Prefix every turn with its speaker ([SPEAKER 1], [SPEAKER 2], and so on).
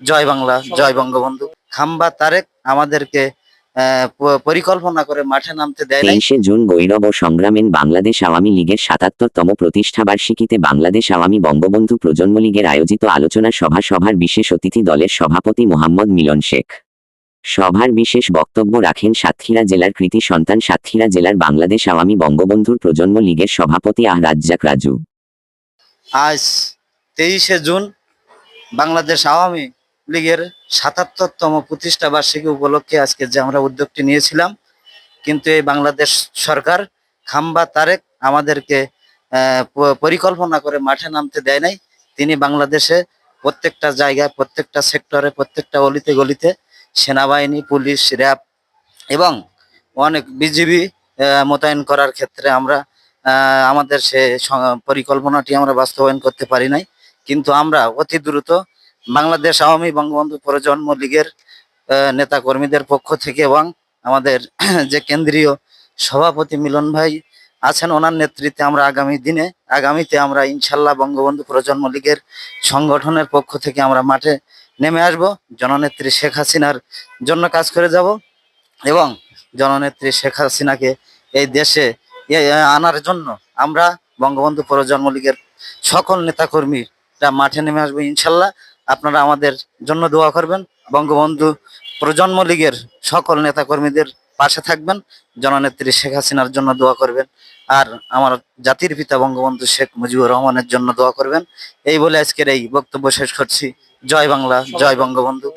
[SPEAKER 1] জয় বাংলা, জয় বঙ্গবন্ধু। খাম্বা তারেক আমাদেরকে পরিকল্পনা করে মাঠে নামতে দেয় নাই।
[SPEAKER 2] 23শে জুন গৌরব ও সংগ্রামেন বাংলাদেশ আওয়ামী লীগের ৭৭তম প্রতিষ্ঠাবার্ষিকীতে বাংলাদেশ আওয়ামী বঙ্গবন্ধু প্রজন্ম লীগের আয়োজিত আলোচনা সভার বিশেষ অতিথি দলের সভাপতি মোহাম্মদ মিলন শেখ। সভার বিশেষ বক্তব্য রাখেন সাতক্ষীরা জেলার কৃতি সন্তান সাতক্ষীরা জেলার বাংলাদেশ আওয়ামী বঙ্গবন্ধুর প্রজন্ম লীগের সভাপতি রাজ্জাক রাজু।
[SPEAKER 1] আজ 23শে জুন বাংলাদেশ আওয়ামী লীগের ৭৭তম প্রতিষ্ঠা বার্ষিকী উপলক্ষে আজকে যে আমরা উদ্যোগটি নিয়েছিলাম, কিন্তু এই বাংলাদেশ সরকার খাম্বা তারেক আমাদেরকে পরিকল্পনা করে মাঠে নামতে দেয় নাই। তিনি বাংলাদেশে প্রত্যেকটা জায়গায়, প্রত্যেকটা সেক্টরে, প্রত্যেকটা অলিতে গলিতে সেনাবাহিনী, পুলিশ, র্যাব এবং অনেক বিজিবি মোতায়েন করার ক্ষেত্রে আমরা আমাদের সে পরিকল্পনাটি আমরা বাস্তবায়ন করতে পারি নাই। কিন্তু আমরা অতি দ্রুত বাংলাদেশ আওয়ামী বঙ্গবন্ধু প্রজন্ম লীগের নেতা কর্মীদের পক্ষ থেকে এবং আমাদের যে কেন্দ্রীয় সভাপতি মিলন ভাই আছেন, ওনার নেতৃত্বে আমরা আগামীতে আমরা ইনশাল্লাহ বঙ্গবন্ধু প্রজন্ম লীগের সংগঠনের পক্ষ থেকে আমরা মাঠে নেমে আসব, জননেত্রী শেখ হাসিনার জন্য কাজ করে যাব এবং জননেত্রী শেখ হাসিনাকে এই দেশে আনার জন্য আমরা বঙ্গবন্ধু প্রজন্ম লীগের সকল নেতাকর্মীরা মাঠে নেমে আসবো ইনশাল্লাহ। আপনারা আমাদের জন্য দোয়া করবেন, বঙ্গবন্ধু প্রজন্ম লীগের সকল নেতাকর্মীদের পাশে থাকবেন, জননেত্রী শেখ হাসিনার জন্য দোয়া করবেন, আর আমার জাতির পিতা বঙ্গবন্ধু শেখ মুজিবুর রহমানের জন্য দোয়া করবেন। এই বলে আজকের এই বক্তব্য শেষ করছি। জয় বাংলা, জয় বঙ্গবন্ধু।